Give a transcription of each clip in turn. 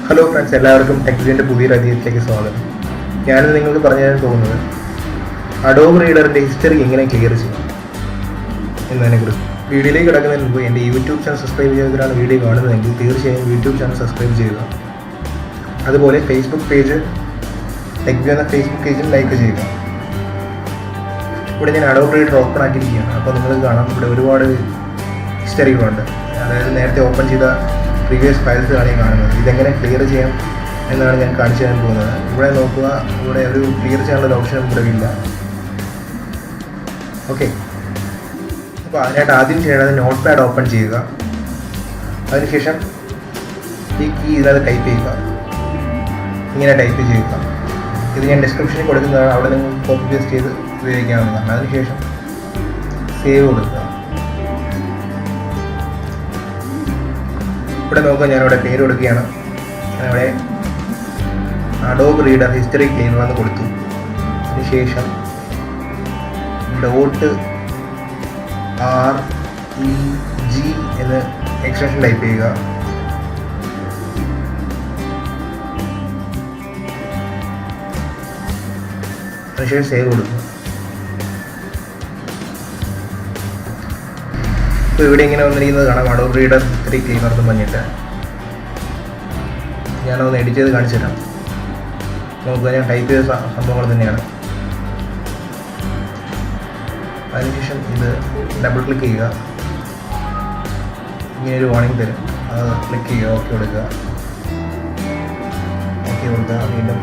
Hello friends, എല്ലാവർക്കും ടെക്വിൻ്റെ പുതിയൊരു അധ്യായത്തിലേക്ക് സ്വാഗതം. ഞാനിത് നിങ്ങൾക്ക് പറഞ്ഞു തരാൻ പോകുന്നത് അഡോബ് റീഡറിൻ്റെ ഹിസ്റ്ററി എങ്ങനെ ക്ലിയർ ചെയ്യും എന്നതിനെക്കുറിച്ച്. വീഡിയോയിലേക്ക് കിടക്കുന്നതിന് മുമ്പ് എൻ്റെ യൂട്യൂബ് ചാനൽ സബ്സ്ക്രൈബ് ചെയ്തിട്ടാണ് വീഡിയോ കാണുന്നതെങ്കിൽ തീർച്ചയായും യൂട്യൂബ് ചാനൽ സബ്സ്ക്രൈബ് ചെയ്യുക. അതുപോലെ ഫേസ്ബുക്ക് പേജ് ടെക്വി എന്ന ഫേസ്ബുക്ക് പേജിൽ ലൈക്ക് ചെയ്യുക. ഇവിടെ ഞാൻ അഡോബ് റീഡർ ഓപ്പൺ ആക്കിയിരിക്കുകയാണ്. അപ്പോൾ നിങ്ങൾക്ക് കാണാം ഇവിടെ ഒരുപാട് ഹിസ്റ്ററികളുണ്ട്. അതായത് നേരത്തെ ഓപ്പൺ ചെയ്ത പ്രീവിയസ് ഫയൽസാണ് ഞാൻ കാണുന്നത്. ഇതെങ്ങനെ ക്ലിയർ ചെയ്യാം എന്നാണ് ഞാൻ കാണിച്ചു തരാൻ പോകുന്നത്. ഇവിടെ നോക്കുക, ഇവിടെ ഒരു ക്ലിയർ ചെയ്യാനുള്ള ഒരു ഓപ്ഷൻ ഇവിടെ ഇല്ല. ഓക്കെ, അപ്പോൾ അതിനായിട്ട് ആദ്യം ചെയ്യേണ്ടത് നോട്ട് പാഡ് ഓപ്പൺ ചെയ്യുക. അതിനുശേഷം ഈ കീ ഇതിനകത്ത് ടൈപ്പ് ചെയ്യുക. ഇങ്ങനെ ടൈപ്പ് ചെയ്യുക. ഇത് ഞാൻ ഡിസ്ക്രിപ്ഷനിൽ കൊടുക്കുന്നതാണ്, അവിടെ നിങ്ങൾ കോപ്പി പേസ്റ്റ് ചെയ്ത് ഉപയോഗിക്കാവുന്നതാണ്. അതിനുശേഷം സേവ് കൊടുക്കുക. ഇവിടെ നോക്കുക, ഞാനിവിടെ പേര് കൊടുക്കുകയാണ്. ഞാനിവിടെ അഡോബ് റീഡർ ഹിസ്റ്ററി ക്ലീനർ എന്ന് കൊടുത്തു. അതിനുശേഷം .reg എന്ന് എക്സ്റ്റൻഷൻ ടൈപ്പ് ചെയ്യുക. അതിനുശേഷം സേവ് കൊടുക്കുക. ഇപ്പോൾ ഇവിടെ ഇങ്ങനെ വന്നിരിക്കുന്നത് കാണാം, അഡോബ് റീഡർ ഹിസ്റ്ററി ക്ലീനർ എന്ന് പറഞ്ഞിട്ട്. ഞാനൊന്ന് എഡിറ്റ് ചെയ്ത് കാണിച്ചു തരാം. നോക്കുക, ഞാൻ ടൈപ്പ് ചെയ്ത സംഭവങ്ങൾ തന്നെയാണ്. അതിനുശേഷം ഇത് ഡബിൾ ക്ലിക്ക് ചെയ്യുക. ഇങ്ങനെയൊരു വാർണിംഗ് തരും, അത് ക്ലിക്ക് ചെയ്യുക. ഓക്കെ കൊടുക്കുക. ഓക്കെ കൊടുക്കുക. വീണ്ടും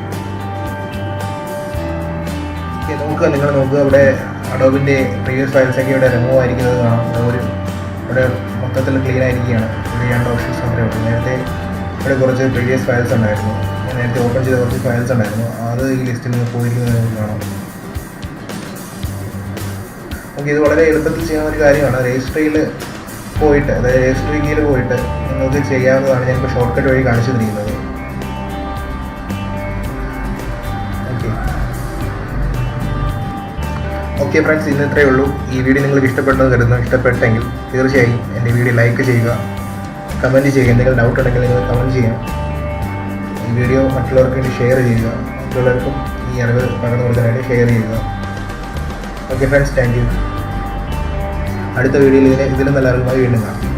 നോക്കുക, നിങ്ങൾ നോക്കുക, ഇവിടെ അഡോബിൻ്റെ പ്രീവിയസ് ഫയൽസൊക്കെ ഇവിടെ റിമൂവ് ആയിരിക്കുന്നത് കാണാം. ഇവിടെ മൊത്തത്തിൽ ക്ലീൻ ആയിരിക്കുകയാണ്. ഇവിടെ രണ്ട് ഓപ്ഷൻസ് മാത്രമേ ഉള്ളൂ. നേരത്തെ ഇവിടെ കുറച്ച് പ്രീവിയസ് ഫയൽസ് ഉണ്ടായിരുന്നു. ഞാൻ നേരത്തെ ഓപ്പൺ ചെയ്ത കുറച്ച് ഫയൽസ് ഉണ്ടായിരുന്നു, അത് ഈ ലിസ്റ്റിൽ നിന്ന് പോയിരിക്കുന്നത് കാണാം. ഓക്കെ, ഇത് വളരെ എളുപ്പത്തിൽ ചെയ്യുന്ന ഒരു കാര്യമാണ്. രജിസ്ട്രിയിൽ പോയിട്ട്, അതായത് രജിസ്ട്രി കീയിൽ പോയിട്ട് നിങ്ങൾക്ക് ചെയ്യാവുന്നതാണ്. ഞാനിപ്പോൾ ഷോർട്ട് കട്ട് വഴി കാണിച്ചു തന്നിരിക്കുന്നത്. ഓക്കെ ഫ്രണ്ട്സ്, ഇന്ന് ഇത്രയേ ഉള്ളൂ. ഈ വീഡിയോ നിങ്ങൾക്ക് ഇഷ്ടപ്പെട്ടെന്ന് കരുതുന്നു. ഇഷ്ടപ്പെട്ടെങ്കിൽ തീർച്ചയായും എൻ്റെ വീഡിയോ ലൈക്ക് ചെയ്യുക, കമൻറ്റ് ചെയ്യുക. എന്തെങ്കിലും ഡൗട്ട് ഉണ്ടെങ്കിൽ നിങ്ങൾ കമൻറ്റ് ചെയ്യാം. ഈ വീഡിയോ മറ്റുള്ളവർക്ക് വേണ്ടി ഷെയർ ചെയ്യുക. മറ്റുള്ളവർക്കും ഈ അറിവ് പകർന്നു കൊടുക്കാനായിട്ട് ഷെയർ ചെയ്യുക. Okay friends, thank you. അടുത്ത വീഡിയോയിൽ ഇതിലും നല്ല അറിവുമായി വീണ്ടും കാണാം.